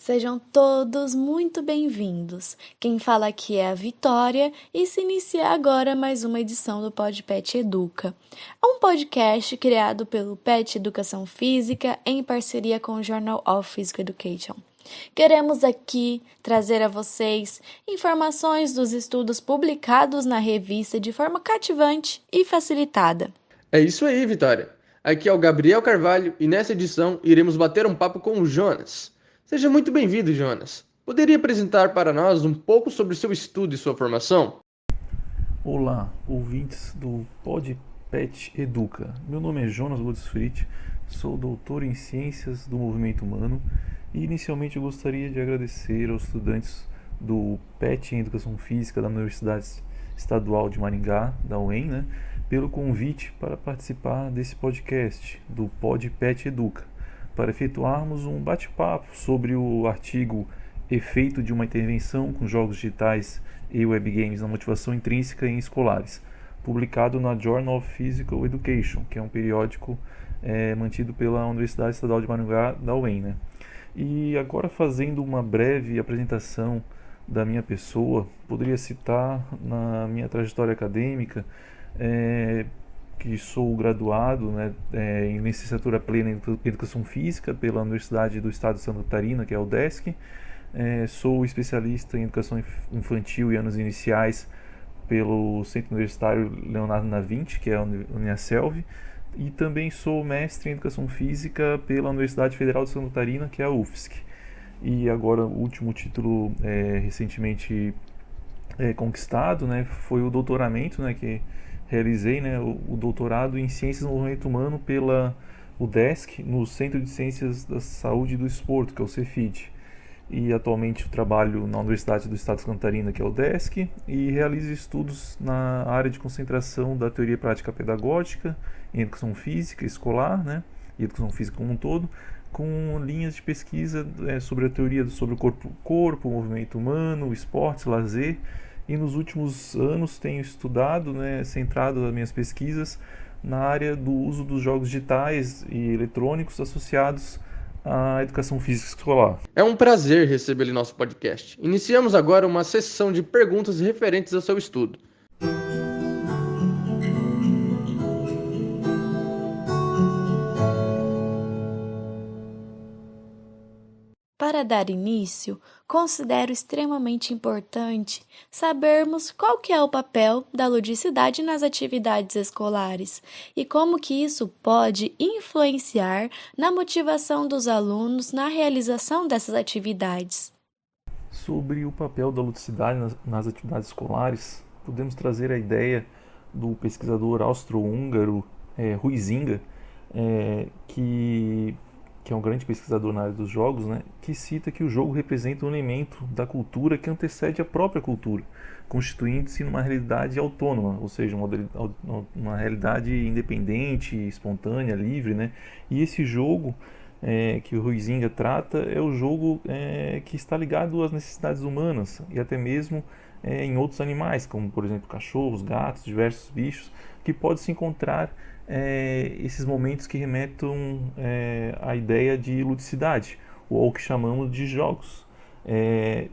Sejam todos muito bem-vindos. Quem fala aqui é a Vitória e se inicia agora mais uma edição do Pod Pet Educa. É um podcast criado pelo Pet Educação Física em parceria com o Journal of Physical Education. Queremos aqui trazer a vocês informações dos estudos publicados na revista de forma cativante e facilitada. É isso aí, Vitória. Aqui é o Gabriel Carvalho e nessa edição iremos bater um papo com o Jonas. Seja muito bem-vindo, Jonas. Poderia apresentar para nós um pouco sobre seu estudo e sua formação? Olá, ouvintes do Pod Pet Educa. Meu nome é Jonas Godesfried, sou doutor em Ciências do Movimento Humano e inicialmente eu gostaria de agradecer aos estudantes do PET em Educação Física da Universidade Estadual de Maringá, da UEM, pelo convite para participar desse podcast do Pod Pet Educa, para efetuarmos um bate-papo sobre o artigo Efeito de uma intervenção com jogos digitais e webgames na motivação intrínseca em escolares, publicado na Journal of Physical Education, que é um periódico mantido pela Universidade Estadual de Maringá, da UEM. E agora, fazendo uma breve apresentação da minha pessoa, poderia citar na minha trajetória acadêmica que sou graduado em licenciatura plena em Educação Física pela Universidade do Estado de Santa Catarina, que é a UDESC. Sou especialista em Educação Infantil e Anos Iniciais pelo Centro Universitário Leonardo da Vinci, que é a Uniaselv, e também sou mestre em Educação Física pela Universidade Federal de Santa Catarina, que é a UFSC. E agora o último título recentemente conquistado, foi o doutoramento, que realizei, o doutorado em Ciências do Movimento Humano pela UDESC, no Centro de Ciências da Saúde e do Esporto, que é o CEFID. E atualmente eu trabalho na Universidade do Estado de Santa Catarina, que é o UDESC, e realizo estudos na área de concentração da teoria prática pedagógica em educação física escolar, e educação física como um todo, com linhas de pesquisa sobre a teoria sobre o corpo, o movimento humano, o esporte, lazer. E nos últimos anos tenho estudado, centrado as minhas pesquisas na área do uso dos jogos digitais e eletrônicos associados à educação física escolar. É um prazer recebê-lo em nosso podcast. Iniciamos agora uma sessão de perguntas referentes ao seu estudo. Para dar início, considero extremamente importante sabermos qual que é o papel da ludicidade nas atividades escolares e como que isso pode influenciar na motivação dos alunos na realização dessas atividades. Sobre o papel da ludicidade nas atividades escolares, podemos trazer a ideia do pesquisador austro-húngaro Huizinga, que é um grande pesquisador na área dos jogos, que cita que o jogo representa um elemento da cultura que antecede a própria cultura, constituindo-se numa realidade autônoma, ou seja, uma realidade independente, espontânea, livre. E esse jogo que o Huizinga trata é o jogo que está ligado às necessidades humanas e até mesmo em outros animais, como por exemplo cachorros, gatos, diversos bichos, que pode se encontrar esses momentos que remetam à ideia de ludicidade, ou ao que chamamos de jogos.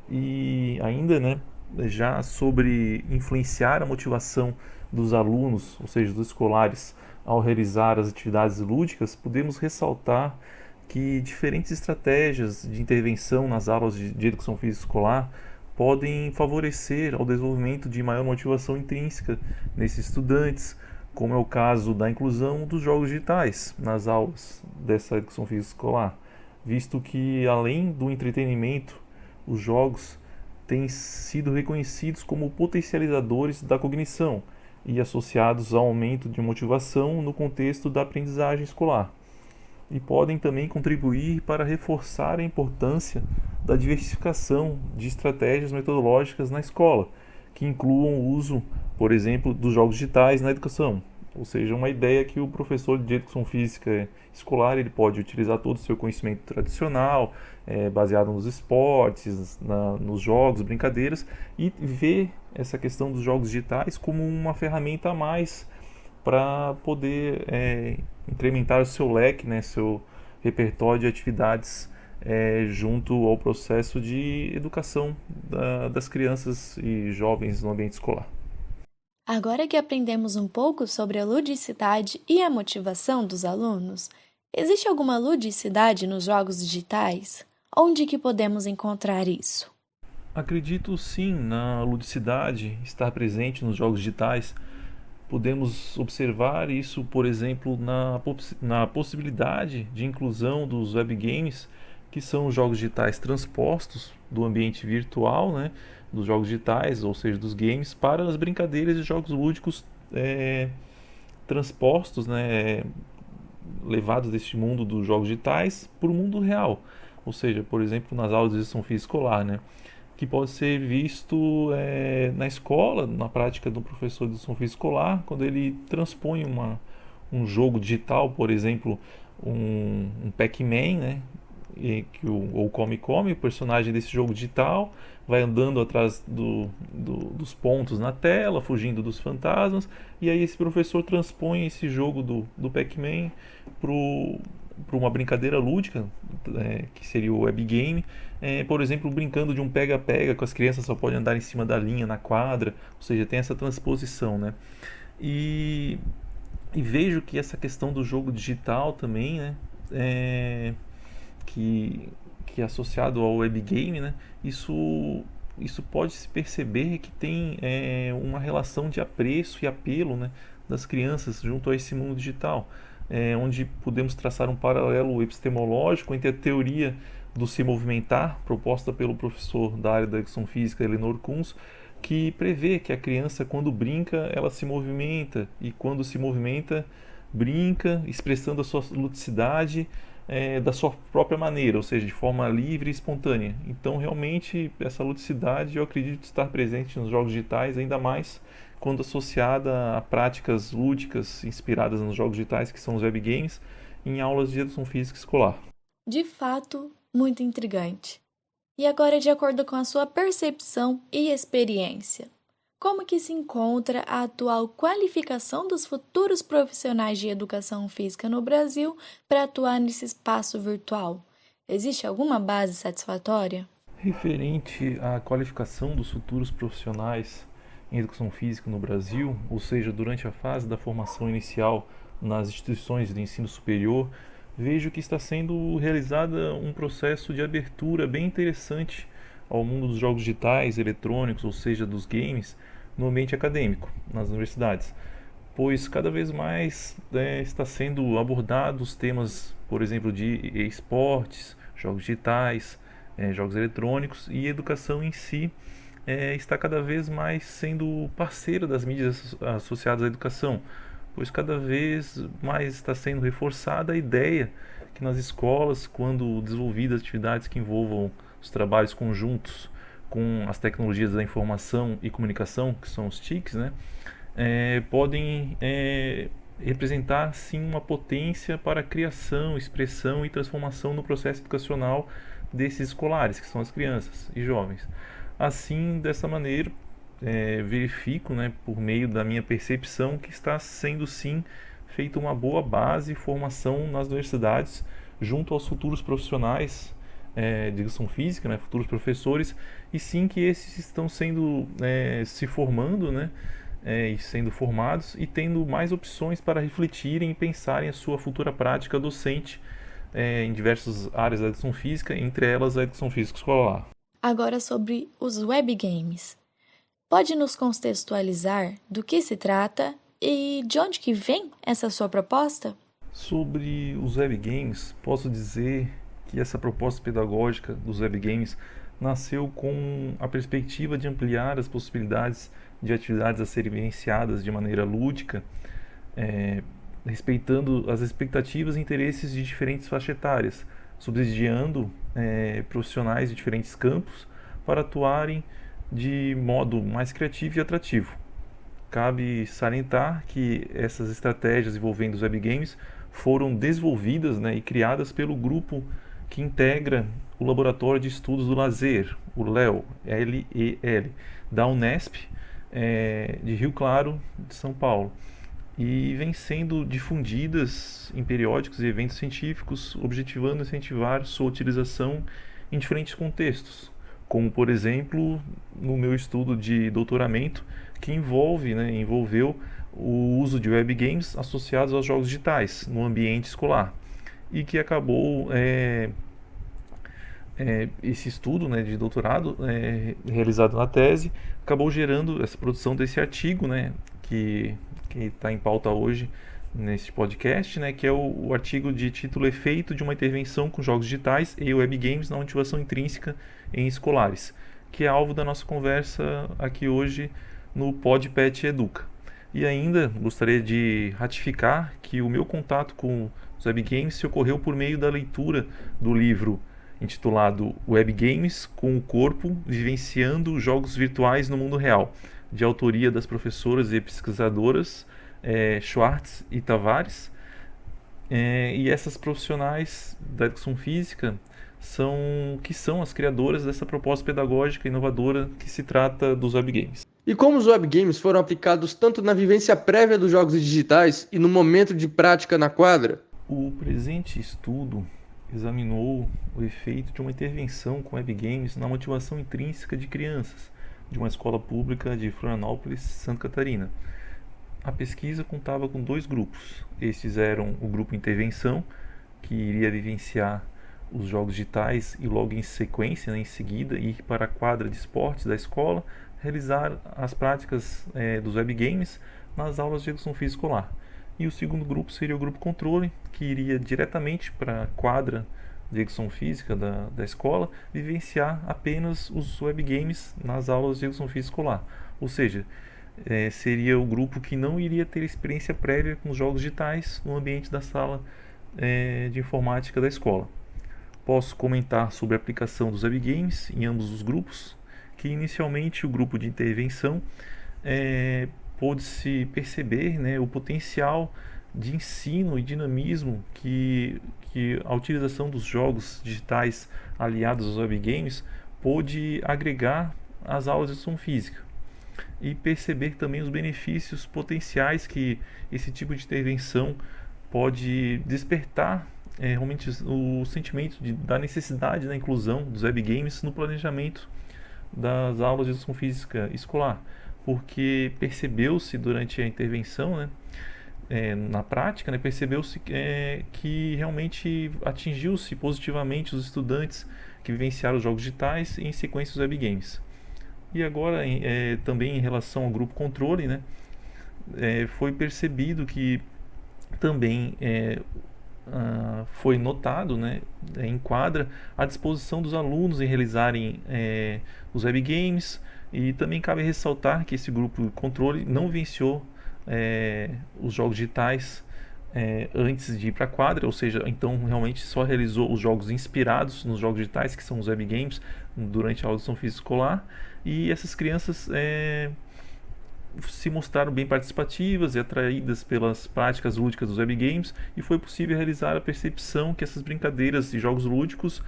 E ainda, já sobre influenciar a motivação dos alunos, ou seja, dos escolares, ao realizar as atividades lúdicas, podemos ressaltar que diferentes estratégias de intervenção nas aulas de educação física escolar podem favorecer ao desenvolvimento de maior motivação intrínseca nesses estudantes, como é o caso da inclusão dos jogos digitais nas aulas dessa educação física escolar, visto que, além do entretenimento, os jogos têm sido reconhecidos como potencializadores da cognição e associados ao aumento de motivação no contexto da aprendizagem escolar, e podem também contribuir para reforçar a importância da diversificação de estratégias metodológicas na escola, que incluam o uso, por exemplo, dos jogos digitais na educação. Ou seja, uma ideia que o professor de educação física escolar ele pode utilizar todo o seu conhecimento tradicional, baseado nos esportes, nos jogos, brincadeiras, e ver essa questão dos jogos digitais como uma ferramenta a mais para poder incrementar o seu leque, seu repertório de atividades junto ao processo de educação das crianças e jovens no ambiente escolar. Agora que aprendemos um pouco sobre a ludicidade e a motivação dos alunos, existe alguma ludicidade nos jogos digitais? Onde que podemos encontrar isso? Acredito sim na ludicidade estar presente nos jogos digitais. Podemos observar isso, por exemplo, na possibilidade de inclusão dos webgames, que são os jogos digitais transpostos do ambiente virtual, né, dos jogos digitais, ou seja, dos games, para as brincadeiras e jogos lúdicos transpostos, né, levados deste mundo dos jogos digitais para o mundo real. Ou seja, por exemplo, nas aulas de educação física escolar, né, que pode ser visto na escola, na prática do professor de educação física escolar, quando ele transpõe um jogo digital, por exemplo, um Pac-Man, né? Ou Come Come, o personagem desse jogo digital, vai andando atrás dos pontos na tela, fugindo dos fantasmas, e aí esse professor transpõe esse jogo do Pac-Man para uma brincadeira lúdica, que seria o webgame, por exemplo, brincando de um pega-pega, com as crianças só podem andar em cima da linha na quadra, ou seja, tem essa transposição, né? E, e vejo que essa questão do jogo digital também, né, que é associado ao webgame, né, isso pode se perceber que tem uma relação de apreço e apelo, né, das crianças junto a esse mundo digital, onde podemos traçar um paralelo epistemológico entre a teoria do se movimentar, proposta pelo professor da área da educação física, Elinor Kunz, que prevê que a criança, quando brinca, ela se movimenta, e quando se movimenta, brinca, expressando a sua ludicidade da sua própria maneira, ou seja, de forma livre e espontânea. Então, realmente, essa ludicidade eu acredito estar presente nos jogos digitais, ainda mais quando associada a práticas lúdicas inspiradas nos jogos digitais, que são os webgames, em aulas de educação física escolar. De fato, muito intrigante. E agora, de acordo com a sua percepção e experiência, como que se encontra a atual qualificação dos futuros profissionais de educação física no Brasil para atuar nesse espaço virtual? Existe alguma base satisfatória? Referente à qualificação dos futuros profissionais em educação física no Brasil, ou seja, durante a fase da formação inicial nas instituições de ensino superior, vejo que está sendo realizada um processo de abertura bem interessante ao mundo dos jogos digitais, eletrônicos, ou seja, dos games, no ambiente acadêmico, nas universidades, pois cada vez mais está sendo abordados temas, por exemplo, de esportes, jogos digitais, jogos eletrônicos, e educação em si está cada vez mais sendo parceira das mídias associadas à educação, pois cada vez mais está sendo reforçada a ideia que nas escolas, quando desenvolvidas atividades que envolvam os trabalhos conjuntos com as tecnologias da informação e comunicação, que são os TICs, né, podem representar sim uma potência para a criação, expressão e transformação no processo educacional desses escolares, que são as crianças e jovens. Assim, dessa maneira, verifico, né, por meio da minha percepção, que está sendo sim feita uma boa base e formação nas universidades junto aos futuros profissionais de educação física, né, futuros professores, e sim que esses estão sendo se formando, né, e sendo formados e tendo mais opções para refletirem e pensarem a sua futura prática docente em diversas áreas da educação física, entre elas a educação física escolar. Agora sobre os webgames. Pode nos contextualizar do que se trata e de onde que vem essa sua proposta? Sobre os webgames, posso dizer que essa proposta pedagógica dos webgames nasceu com a perspectiva de ampliar as possibilidades de atividades a serem vivenciadas de maneira lúdica, respeitando as expectativas e interesses de diferentes faixas etárias, subsidiando profissionais de diferentes campos para atuarem de modo mais criativo e atrativo. Cabe salientar que essas estratégias envolvendo os webgames foram desenvolvidas, né, e criadas pelo grupo que integra o Laboratório de Estudos do Lazer, o LEL, L-E-L, da Unesp, de Rio Claro, de São Paulo. e vêm sendo difundidas em periódicos e eventos científicos, objetivando incentivar sua utilização em diferentes contextos, como por exemplo no meu estudo de doutoramento, que envolveu o uso de web games associados aos jogos digitais no ambiente escolar e que acabou esse estudo, né, de doutorado realizado na tese acabou gerando essa produção desse artigo, né, que está em pauta hoje nesse podcast, né, que é o artigo de título Efeito de uma intervenção com jogos digitais e web games na motivação intrínseca em escolares, que é alvo da nossa conversa aqui hoje no PodPet Educa. E ainda gostaria de ratificar que o meu contato com os web games se ocorreu por meio da leitura do livro intitulado Web Games com o Corpo, Vivenciando Jogos Virtuais no Mundo Real, de autoria das professoras e pesquisadoras Schwartz e Tavares. E essas profissionais da educação física são as criadoras dessa proposta pedagógica inovadora que se trata dos web games. E como os web games foram aplicados tanto na vivência prévia dos jogos digitais e no momento de prática na quadra? O presente estudo examinou o efeito de uma intervenção com web games na motivação intrínseca de crianças de uma escola pública de Florianópolis, Santa Catarina. A pesquisa contava com 2 grupos. Estes eram o grupo intervenção, que iria vivenciar os jogos digitais e logo em sequência, em seguida, ir para a quadra de esportes da escola, realizar as práticas dos web games nas aulas de educação física escolar. E o segundo grupo seria o grupo controle, que iria diretamente para a quadra de educação física da escola, vivenciar apenas os web games nas aulas de educação física escolar. Ou seja, seria o grupo que não iria ter experiência prévia com os jogos digitais no ambiente da sala de informática da escola. Posso comentar sobre a aplicação dos web games em ambos os grupos, que inicialmente o grupo de intervenção pôde-se perceber, né, o potencial de ensino e dinamismo que a utilização dos jogos digitais aliados aos web games pôde agregar às aulas de educação física e perceber também os benefícios potenciais que esse tipo de intervenção pode despertar realmente o sentimento da necessidade da inclusão dos web games no planejamento das aulas de educação física escolar, porque percebeu-se durante a intervenção, né, na prática, né, percebeu-se que realmente atingiu-se positivamente os estudantes que vivenciaram os jogos digitais e em sequência os web games. E agora também em relação ao grupo controle, né, foi percebido que também foi notado, né, em quadra, a disposição dos alunos em realizarem os web games, e também cabe ressaltar que esse grupo de controle não vivenciou os jogos digitais antes de ir para a quadra, ou seja, então realmente só realizou os jogos inspirados nos jogos digitais, que são os web games, durante a aula de educação física escolar, e essas crianças se mostraram bem participativas e atraídas pelas práticas lúdicas dos web games, e foi possível realizar a percepção que essas brincadeiras e jogos lúdicos,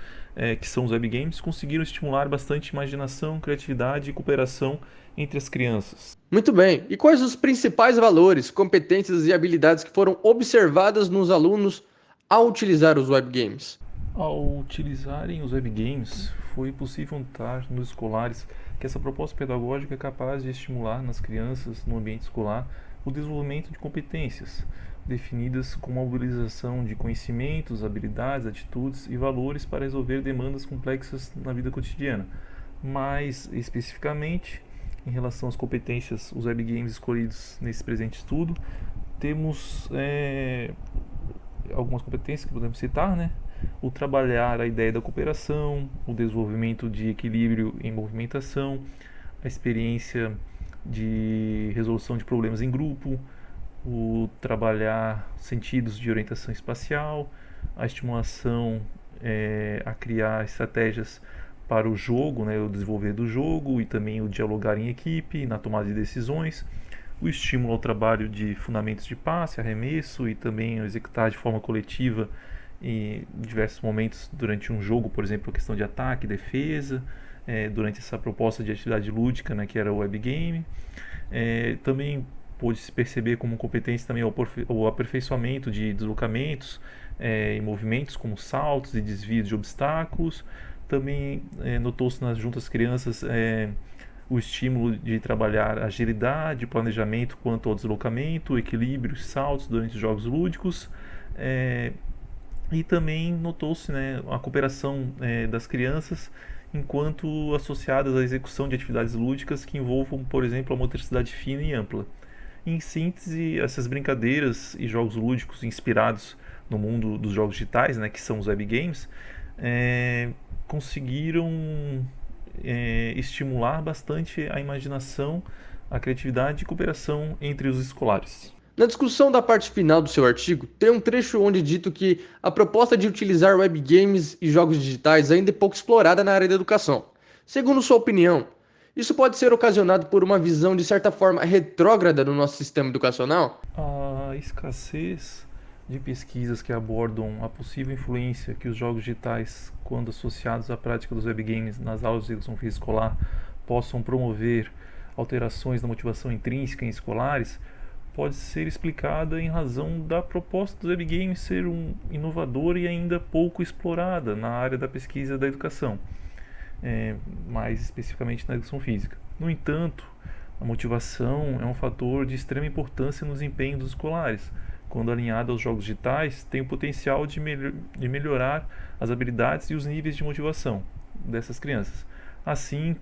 que são os web games, conseguiram estimular bastante imaginação, criatividade e cooperação entre as crianças. Muito bem. E quais os principais valores, competências e habilidades que foram observadas nos alunos ao utilizar os web games? Ao utilizarem os web games, foi possível notar nos escolares que essa proposta pedagógica é capaz de estimular nas crianças, no ambiente escolar, o desenvolvimento de competências, definidas como a mobilização de conhecimentos, habilidades, atitudes e valores para resolver demandas complexas na vida cotidiana. Mais especificamente, em relação às competências, os web games escolhidos nesse presente estudo, temos algumas competências que podemos citar, né? O trabalhar a ideia da cooperação, o desenvolvimento de equilíbrio em movimentação, a experiência de resolução de problemas em grupo, o trabalhar sentidos de orientação espacial, a estimulação a criar estratégias para o jogo, né, o desenvolver do jogo e também o dialogar em equipe, na tomada de decisões, o estímulo ao trabalho de fundamentos de passe, arremesso e também o executar de forma coletiva em diversos momentos durante um jogo, por exemplo, a questão de ataque, defesa, durante essa proposta de atividade lúdica, né, que era o web game. Também pôde-se perceber como competência também o aperfeiçoamento de deslocamentos e movimentos, como saltos e desvios de obstáculos. Também notou-se junto às crianças o estímulo de trabalhar agilidade, planejamento quanto ao deslocamento, equilíbrio, saltos durante os jogos lúdicos. E também notou-se, né, a cooperação das crianças enquanto associadas à execução de atividades lúdicas que envolvam, por exemplo, a motricidade fina e ampla. Em síntese, essas brincadeiras e jogos lúdicos inspirados no mundo dos jogos digitais, né, que são os web games, conseguiram estimular bastante a imaginação, a criatividade e cooperação entre os escolares. Na discussão da parte final do seu artigo, tem um trecho onde é dito que a proposta de utilizar web games e jogos digitais ainda é pouco explorada na área da educação. Segundo sua opinião, isso pode ser ocasionado por uma visão de certa forma retrógrada do nosso sistema educacional? A escassez de pesquisas que abordam a possível influência que os jogos digitais, quando associados à prática dos web games nas aulas de educação física escolar, possam promover alterações na motivação intrínseca em escolares, pode ser explicada em razão da proposta dos web games ser inovadora e ainda pouco explorada na área da pesquisa da educação, mais especificamente na educação física. No entanto, a motivação é um fator de extrema importância nos empenhos dos escolares. Quando alinhada aos jogos digitais, tem o potencial de melhorar as habilidades e os níveis de motivação dessas crianças. Assim,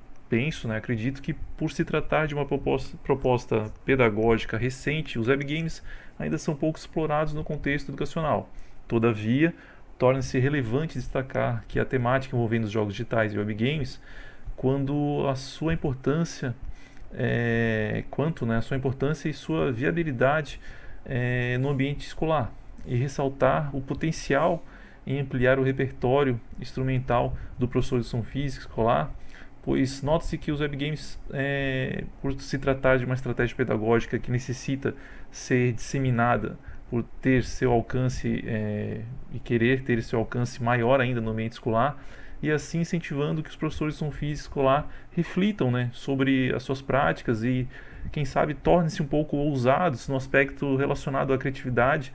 acredito que por se tratar de uma proposta pedagógica recente, os web games ainda são pouco explorados no contexto educacional. Todavia, torna-se relevante destacar que a temática envolvendo os jogos digitais e web games, a sua importância e sua viabilidade no ambiente escolar, e ressaltar o potencial em ampliar o repertório instrumental do professor de educação física escolar, pois nota-se que os web games, por se tratar de uma estratégia pedagógica que necessita ser disseminada, por ter seu alcance e querer ter seu alcance maior ainda no ambiente escolar, e assim incentivando que os professores de educação física escolar reflitam, sobre as suas práticas e, quem sabe, tornem-se um pouco ousados no aspecto relacionado à criatividade,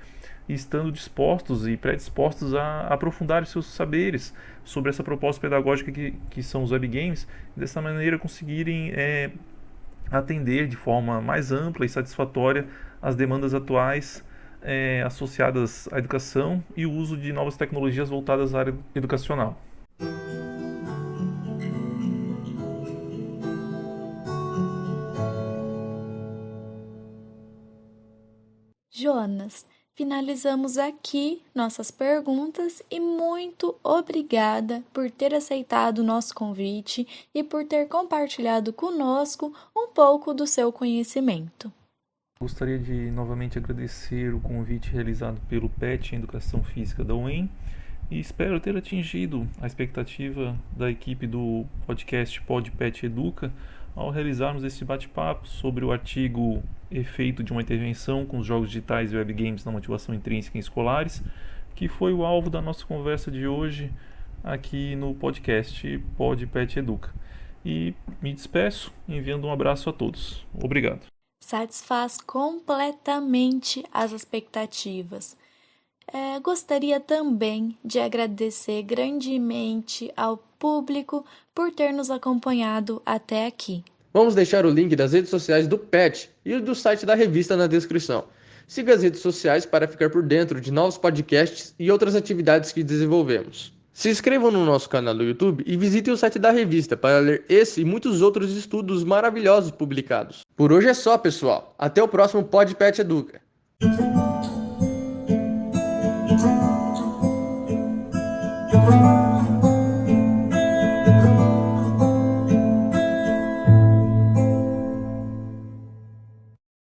e estando dispostos e predispostos a aprofundar os seus saberes sobre essa proposta pedagógica que são os web games, e dessa maneira conseguirem atender de forma mais ampla e satisfatória as demandas atuais associadas à educação e o uso de novas tecnologias voltadas à área educacional. Jonas, finalizamos aqui nossas perguntas e muito obrigada por ter aceitado o nosso convite e por ter compartilhado conosco um pouco do seu conhecimento. Gostaria de novamente agradecer o convite realizado pelo PET em Educação Física da UEM e espero ter atingido a expectativa da equipe do podcast PodPet Educa ao realizarmos esse bate-papo sobre o artigo Efeito de uma intervenção com os jogos digitais e web games na motivação intrínseca em escolares, que foi o alvo da nossa conversa de hoje aqui no podcast PodPet Educa. E me despeço enviando um abraço a todos. Obrigado. Satisfaz completamente as expectativas. Gostaria também de agradecer grandemente ao público por ter nos acompanhado até aqui. Vamos deixar o link das redes sociais do PET e do site da revista na descrição. Siga as redes sociais para ficar por dentro de novos podcasts e outras atividades que desenvolvemos. Se inscrevam no nosso canal do YouTube e visitem o site da revista para ler esse e muitos outros estudos maravilhosos publicados. Por hoje é só, pessoal. Até o próximo PodPet Educa.